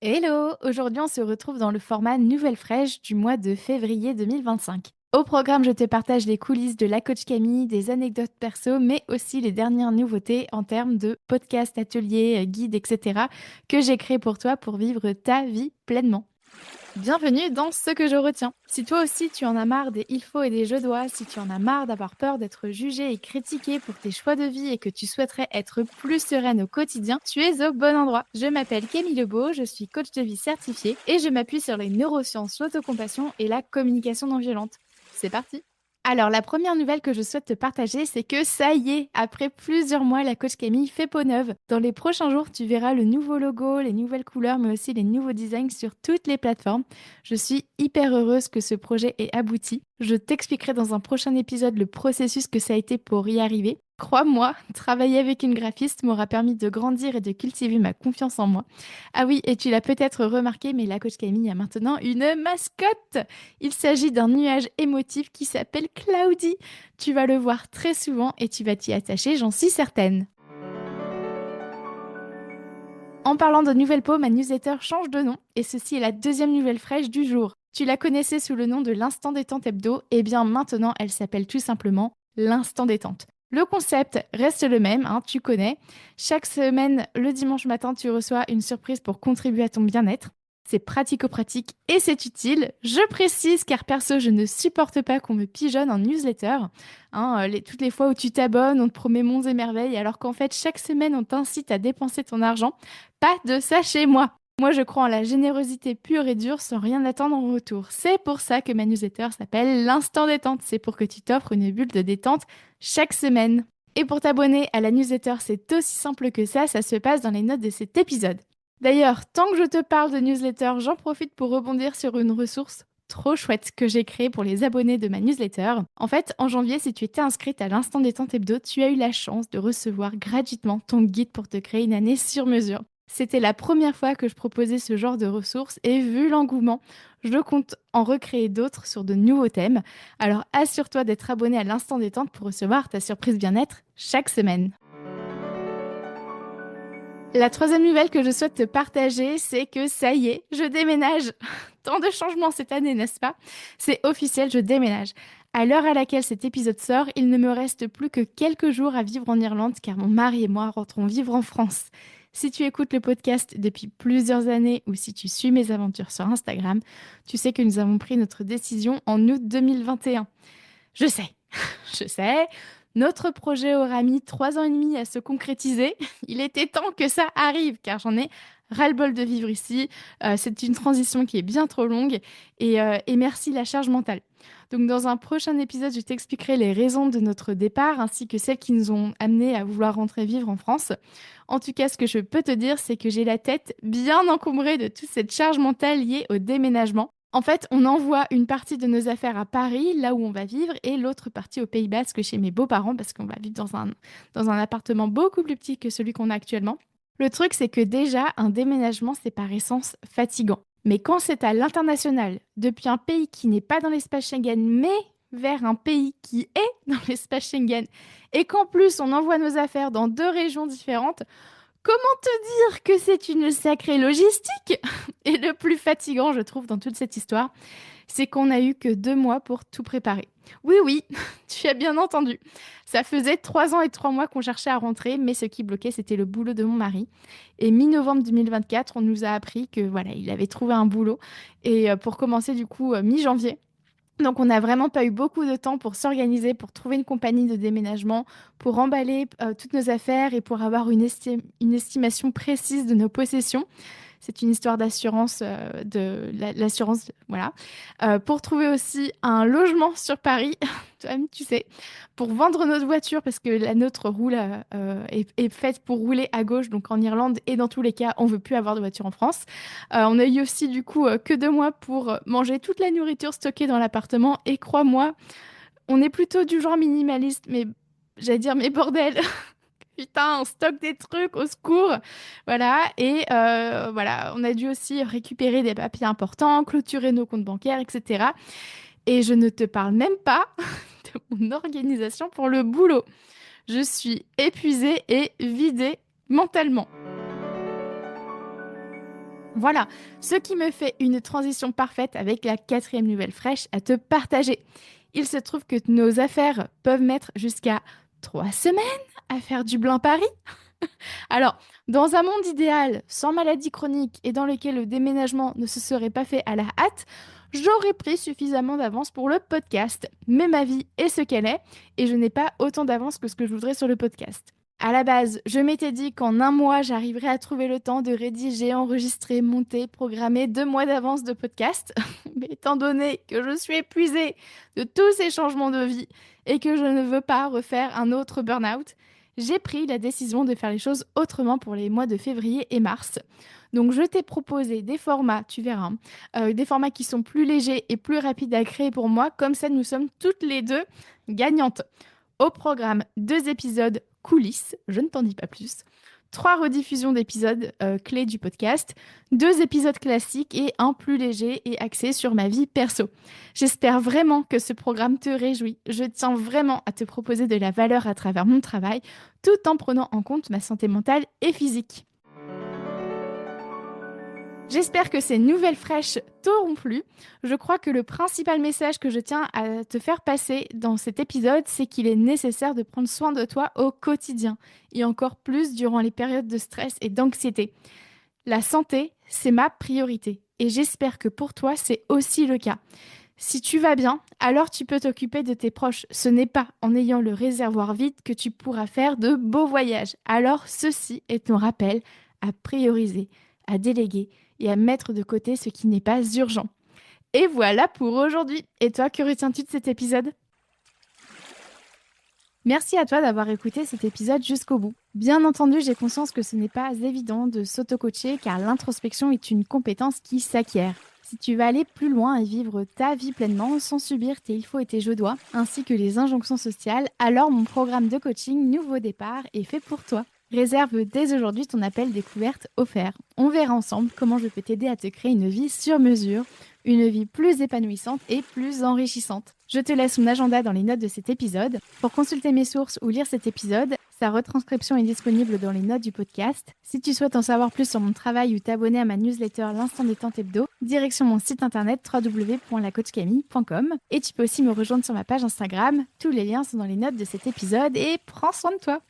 Hello! Aujourd'hui, on se retrouve dans le format Nouvelle Fraîche du mois de février 2025. Au programme, je te partage les coulisses de la coach Camille, des anecdotes perso, mais aussi les dernières nouveautés en termes de podcasts, ateliers, guides, etc. que j'ai créés pour toi pour vivre ta vie pleinement. Bienvenue dans Ce que je retiens. Si toi aussi tu en as marre des il faut et des je dois, si tu en as marre d'avoir peur d'être jugée et critiquée pour tes choix de vie et que tu souhaiterais être plus sereine au quotidien, tu es au bon endroit. Je m'appelle Camille Lebeau, je suis coach de vie certifiée et je m'appuie sur les neurosciences, l'autocompassion et la communication non violente. C'est parti! Alors, la première nouvelle que je souhaite te partager, c'est que ça y est, après plusieurs mois, la coach Camille fait peau neuve. Dans les prochains jours, tu verras le nouveau logo, les nouvelles couleurs, mais aussi les nouveaux designs sur toutes les plateformes. Je suis hyper heureuse que ce projet ait abouti. Je t'expliquerai dans un prochain épisode le processus que ça a été pour y arriver. Crois-moi, travailler avec une graphiste m'aura permis de grandir et de cultiver ma confiance en moi. Ah oui, et tu l'as peut-être remarqué, mais la coach Camille a maintenant une mascotte. Il s'agit d'un nuage émotif qui s'appelle Cloudy. Tu vas le voir très souvent et tu vas t'y attacher, j'en suis certaine. En parlant de nouvelle peau, ma newsletter change de nom et ceci est la deuxième nouvelle fraîche du jour. Tu la connaissais sous le nom de l'Instant détente hebdo, et bien maintenant elle s'appelle tout simplement l'Instant détente. Le concept reste le même, hein, tu connais. Chaque semaine, le dimanche matin, tu reçois une surprise pour contribuer à ton bien-être. C'est pratico-pratique et c'est utile. Je précise car perso, je ne supporte pas qu'on me pigeonne en newsletter. Hein, toutes les fois où tu t'abonnes, on te promet monts et merveilles alors qu'en fait, chaque semaine, on t'incite à dépenser ton argent. Pas de ça chez moi. Moi, je crois en la générosité pure et dure sans rien attendre en retour. C'est pour ça que ma newsletter s'appelle l'Instant détente. C'est pour que tu t'offres une bulle de détente chaque semaine. Et pour t'abonner à la newsletter, c'est aussi simple que ça se passe dans les notes de cet épisode. D'ailleurs, tant que je te parle de newsletter, j'en profite pour rebondir sur une ressource trop chouette que j'ai créée pour les abonnés de ma newsletter. En fait, en janvier, si tu étais inscrite à l'Instant détente hebdo, tu as eu la chance de recevoir gratuitement ton guide pour te créer une année sur mesure. C'était la première fois que je proposais ce genre de ressources et vu l'engouement, je compte en recréer d'autres sur de nouveaux thèmes. Alors assure-toi d'être abonné à l'Instant détente pour recevoir ta surprise bien-être chaque semaine. La troisième nouvelle que je souhaite te partager, c'est que ça y est, je déménage. Tant de changements cette année, n'est-ce pas? C'est officiel, je déménage. À l'heure à laquelle cet épisode sort, il ne me reste plus que quelques jours à vivre en Irlande car mon mari et moi rentrons vivre en France. Si tu écoutes le podcast depuis plusieurs années ou si tu suis mes aventures sur Instagram, tu sais que nous avons pris notre décision en août 2021. Je sais, je sais. Notre projet aura mis 3 ans et demi à se concrétiser. Il était temps que ça arrive, car j'en ai ras-le-bol de vivre ici. C'est une transition qui est bien trop longue. Et merci la charge mentale. Donc, dans un prochain épisode, je t'expliquerai les raisons de notre départ, ainsi que celles qui nous ont amenés à vouloir rentrer vivre en France. En tout cas, ce que je peux te dire, c'est que j'ai la tête bien encombrée de toute cette charge mentale liée au déménagement. En fait, on envoie une partie de nos affaires à Paris, là où on va vivre, et l'autre partie au Pays Basque chez mes beaux-parents, parce qu'on va vivre dans un appartement beaucoup plus petit que celui qu'on a actuellement. Le truc, c'est que déjà, un déménagement, c'est par essence fatigant. Mais quand c'est à l'international, depuis un pays qui n'est pas dans l'espace Schengen, mais vers un pays qui est dans l'espace Schengen, et qu'en plus on envoie nos affaires dans 2 régions différentes, comment te dire que c'est une sacrée logistique? Et le plus fatigant, je trouve, dans toute cette histoire, c'est qu'on n'a eu que 2 mois pour tout préparer. Oui, oui, tu as bien entendu. Ça faisait 3 ans et 3 mois qu'on cherchait à rentrer, mais ce qui bloquait, c'était le boulot de mon mari. Et mi-novembre 2024, on nous a appris que voilà, il avait trouvé un boulot. Et pour commencer, du coup, mi-janvier. Donc, on n'a vraiment pas eu beaucoup de temps pour s'organiser, pour trouver une compagnie de déménagement, pour emballer toutes nos affaires et pour avoir une estimation précise de nos possessions. C'est une histoire d'assurance, l'assurance, voilà. Pour trouver aussi un logement sur Paris, toi-même, tu sais, pour vendre notre voiture, parce que la nôtre roule, est faite pour rouler à gauche, donc en Irlande, et dans tous les cas, on veut plus avoir de voiture en France. On a eu aussi, du coup, que 2 mois pour manger toute la nourriture stockée dans l'appartement, et crois-moi, on est plutôt du genre minimaliste, mais j'allais dire, mais bordel, putain, on stocke des trucs, au secours. Voilà. Et voilà, on a dû aussi récupérer des papiers importants, clôturer nos comptes bancaires, etc. Et je ne te parle même pas de mon organisation pour le boulot. Je suis épuisée et vidée mentalement. Voilà, ce qui me fait une transition parfaite avec la quatrième nouvelle fraîche à te partager. Il se trouve que nos affaires peuvent mettre jusqu'à 3 semaines à faire du blanc Paris. Alors, dans un monde idéal, sans maladie chronique et dans lequel le déménagement ne se serait pas fait à la hâte, j'aurais pris suffisamment d'avance pour le podcast. Mais ma vie est ce qu'elle est et je n'ai pas autant d'avance que ce que je voudrais sur le podcast. À la base, je m'étais dit qu'en un mois, j'arriverais à trouver le temps de rédiger, enregistrer, monter, programmer 2 mois d'avance de podcast. Mais étant donné que je suis épuisée de tous ces changements de vie et que je ne veux pas refaire un autre burn-out, j'ai pris la décision de faire les choses autrement pour les mois de février et mars. Donc, je t'ai proposé des formats, tu verras, des formats qui sont plus légers et plus rapides à créer pour moi. Comme ça, nous sommes toutes les deux gagnantes. Au programme, 2 épisodes coulisses, je ne t'en dis pas plus. 3 rediffusions d'épisodes clés du podcast, 2 épisodes classiques et un plus léger et axé sur ma vie perso. J'espère vraiment que ce programme te réjouit. Je tiens vraiment à te proposer de la valeur à travers mon travail, tout en prenant en compte ma santé mentale et physique. J'espère que ces nouvelles fraîches t'auront plu. Je crois que le principal message que je tiens à te faire passer dans cet épisode, c'est qu'il est nécessaire de prendre soin de toi au quotidien et encore plus durant les périodes de stress et d'anxiété. La santé, c'est ma priorité et j'espère que pour toi, c'est aussi le cas. Si tu vas bien, alors tu peux t'occuper de tes proches. Ce n'est pas en ayant le réservoir vide que tu pourras faire de beaux voyages. Alors ceci est ton rappel à prioriser, à déléguer et à mettre de côté ce qui n'est pas urgent. Et voilà pour aujourd'hui. Et toi, que retiens-tu de cet épisode ? Merci à toi d'avoir écouté cet épisode jusqu'au bout. Bien entendu, j'ai conscience que ce n'est pas évident de s'auto-coacher car l'introspection est une compétence qui s'acquiert. Si tu vas aller plus loin et vivre ta vie pleinement sans subir tes il faut et tes je dois, ainsi que les injonctions sociales, alors mon programme de coaching Nouveau Départ est fait pour toi. Réserve dès aujourd'hui ton appel découverte offert. On verra ensemble comment je peux t'aider à te créer une vie sur mesure, une vie plus épanouissante et plus enrichissante. Je te laisse mon agenda dans les notes de cet épisode. Pour consulter mes sources ou lire cet épisode, sa retranscription est disponible dans les notes du podcast. Si tu souhaites en savoir plus sur mon travail ou t'abonner à ma newsletter L'Instant Détente Hebdo, direction mon site internet www.lacoachcamille.com. Et tu peux aussi me rejoindre sur ma page Instagram. Tous les liens sont dans les notes de cet épisode et prends soin de toi.